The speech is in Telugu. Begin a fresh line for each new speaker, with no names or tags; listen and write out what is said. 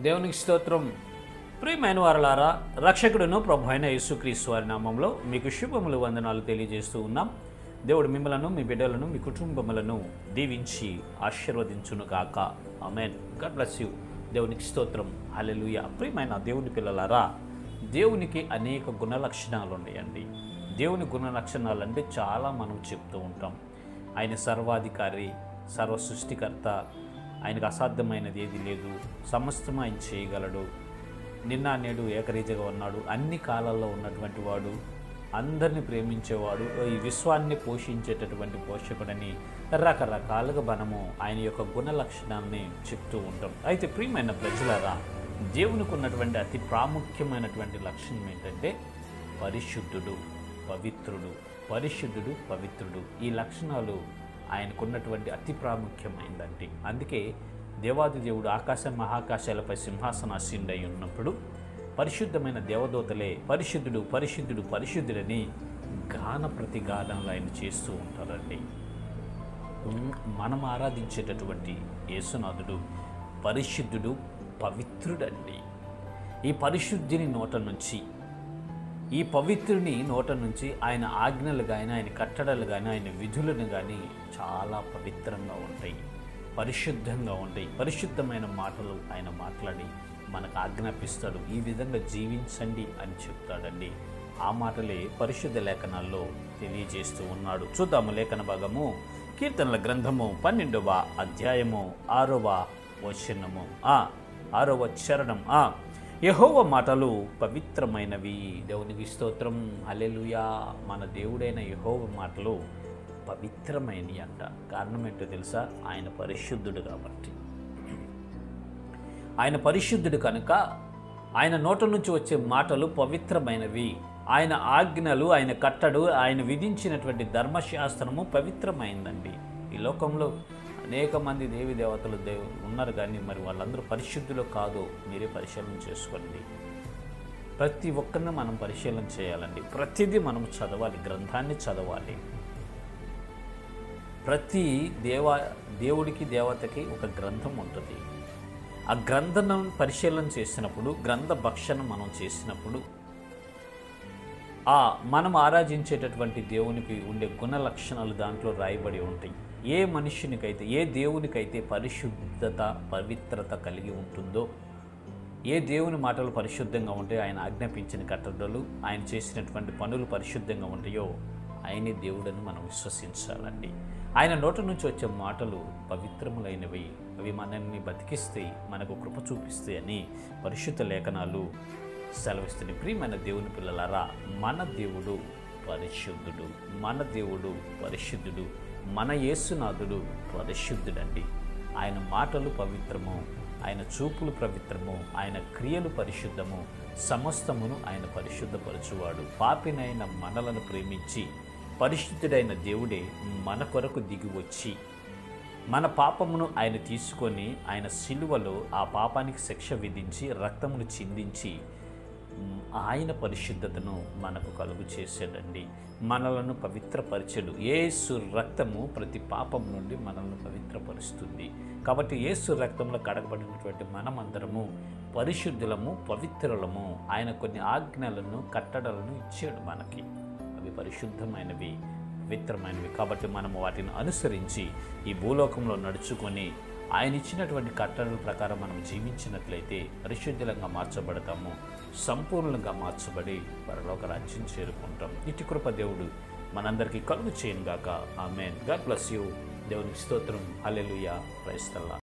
దేవునికి స్తోత్రం. ప్రియమైన వారలారా, రక్షకుడును ప్రభు అయిన యేసుక్రీస్తు వారి నామంలో మీకు శుభములు వందనాలు తెలియజేస్తూ ఉన్నాం. దేవుడు మిమ్మలను, మీ బిడ్డలను, మీ కుటుంబములను దీవించి ఆశీర్వదించును గాక. ఆమేన్. God bless you. దేవునికి స్తోత్రం. హల్లెలూయా. ప్రియమైన దేవుని పిల్లలారా, దేవునికి అనేక గుణ లక్షణాలు ఉన్నాయండి. దేవుని గుణ లక్షణాలు అంటే చాలా మనం చెప్తూ ఉంటాం. ఆయన సర్వాధికారి, సర్వ సృష్టికర్త, ఆయనకు అసాధ్యమైనది ఏది లేదు, సమస్తం ఆయన చేయగలడు, నిన్న నేడు ఏకరీతిగా ఉన్నాడు, అన్ని కాలాల్లో ఉన్నటువంటి వాడు, అందరిని ప్రేమించేవాడు, ఈ విశ్వాన్ని పోషించేటటువంటి పోషకుడని రకరకాలుగా మనము ఆయన యొక్క గుణ లక్షణాన్ని చెప్తూ ఉంటాం. అయితే ప్రియమైన ప్రజలారా, దేవునికి ఉన్నటువంటి అతి ప్రాముఖ్యమైనటువంటి లక్షణం ఏంటంటే పరిశుద్ధుడు, పవిత్రుడు. పరిశుద్ధుడు, పవిత్రుడు, ఈ లక్షణాలు ఆయనకున్నటువంటి అతి ప్రాముఖ్యమైనదండి. అందుకే దేవాది దేవుడు ఆకాశ మహాకాశాలపై సింహాసనాసీనుడై ఉన్నప్పుడు పరిశుద్ధమైన దేవదూతలే పరిశుద్ధుడు, పరిశుద్ధుడు, పరిశుద్ధుడని గాన ప్రతిగానాలు ఆయన చేస్తూ ఉంటారండి. మనం ఆరాధించేటటువంటి యేసునాథుడు పరిశుద్ధుడు, పవిత్రుడండి. ఈ పరిశుద్ధిని నోట నుంచి, ఈ పవిత్రుని నోట నుంచి ఆయన ఆజ్ఞలు కానీ, ఆయన కట్టడలు కానీ, ఆయన విధులను కానీ చాలా పవిత్రంగా ఉంటాయి, పరిశుద్ధంగా ఉంటాయి. పరిశుద్ధమైన మాటలు ఆయన మాట్లాడి మనకు ఆజ్ఞాపిస్తాడు. ఈ విధంగా జీవించండి అని చెప్తాడండి. ఆ మాటలే పరిశుద్ధ లేఖనాల్లో తెలియజేస్తూ ఉన్నాడు. చూద్దాము లేఖన భాగము. కీర్తనల గ్రంథము 12వ అధ్యాయము 6వ వచనము, 6వ చరణం. యెహోవా మాటలు పవిత్రమైనవి. దేవునికి స్తోత్రం. హల్లెలూయా. మన దేవుడైన యెహోవా మాటలు పవిత్రమైనవి అంట. కారణం ఏంటో తెలుసా? ఆయన పరిశుద్ధుడు కాబట్టి. ఆయన పరిశుద్ధుడు కనుక ఆయన నోట నుంచి వచ్చే మాటలు పవిత్రమైనవి. ఆయన ఆజ్ఞలు, ఆయన కట్టడు, ఆయన విధించినటువంటి ధర్మశాస్త్రము పవిత్రమైందండి. ఈ లోకంలో అనేక మంది దేవి దేవతలు ఉన్నారు, కానీ మరి వాళ్ళందరూ పరిశుద్ధులు కాదో మీరే పరిశీలన చేసుకోండి. ప్రతి ఒక్కరిని మనం పరిశీలన చేయాలండి. ప్రతిదీ మనం చదవాలి, గ్రంథాన్ని చదవాలి. ప్రతి దేవుడికి దేవతకి ఒక గ్రంథం ఉంటుంది. ఆ గ్రంథం పరిశీలన చేసినప్పుడు, గ్రంథ భక్షణ మనం చేసినప్పుడు మనం ఆరాధించేటటువంటి దేవునికి ఉండే గుణ లక్షణాలు దాంట్లో రాయబడి ఉంటాయి. ఏ మనుష్యునికైతే, ఏ దేవునికైతే పరిశుద్ధత, పవిత్రత కలిగి ఉంటుందో, ఏ దేవుని మాటలు పరిశుద్ధంగా ఉంటాయో, ఆయన ఆజ్ఞాపించిన కట్టడలు, ఆయన చేసినటువంటి పనులు పరిశుద్ధంగా ఉంటాయో, ఆయనే దేవుడని మనం విశ్వసించాలండి. ఆయన నోటి నుంచి వచ్చే మాటలు పవిత్రములైనవి. అవి మనల్ని బతికిస్తాయి, మనకు కృప చూపిస్తాయి అని పరిశుద్ధ లేఖనాలు సెలవిస్తుంది. ప్రియమైన దేవుని పిల్లలారా, మన దేవుడు పరిశుద్ధుడు, మన దేవుడు పరిశుద్ధుడు, మన యేసునాథుడు పరిశుద్ధుడండి. ఆయన మాటలు పవిత్రము, ఆయన చూపులు పవిత్రము, ఆయన క్రియలు పరిశుద్ధము, సమస్తమును ఆయన పరిశుద్ధపరచువాడు. పాపినైన మనలను ప్రేమించి పరిశుద్ధుడైన దేవుడే మన కొరకు దిగి వచ్చి మన పాపమును ఆయన తీసుకొని ఆయన సిలువలో ఆ పాపానికి శిక్ష విధించి రక్తమును చిందించి ఆయన పరిశుద్ధతను మనకు కలుగు చేశాడండి. మనలను పవిత్రపరిచాడు. యేసు రక్తము ప్రతి పాపం నుండి మనల్ని పవిత్రపరుస్తుంది. కాబట్టి యేసు రక్తంలో కడగబడినటువంటి మనమందరము పరిశుద్ధులము, పవిత్రులము. ఆయన కొన్ని ఆజ్ఞలను, కట్టడలను ఇచ్చాడు మనకి. అవి పరిశుద్ధమైనవి, పవిత్రమైనవి. కాబట్టి మనము వాటిని అనుసరించి ఈ భూలోకంలో నడుచుకొని ఆయన ఇచ్చినటువంటి కట్టడల ప్రకారం మనం జీవించినట్లయితే పరిశుద్ధులంగా మార్చబడతాము, సంపూర్ణంగా మార్చబడి పరలోక రాజ్యం చేరుకుంటాం. ఇటు కృప దేవుడు మనందరికీ కలుగు చేయను గాక. ఆమేన్. God bless you. దేవునికి స్తోత్రం. హల్లెలూయా. Praise the lord.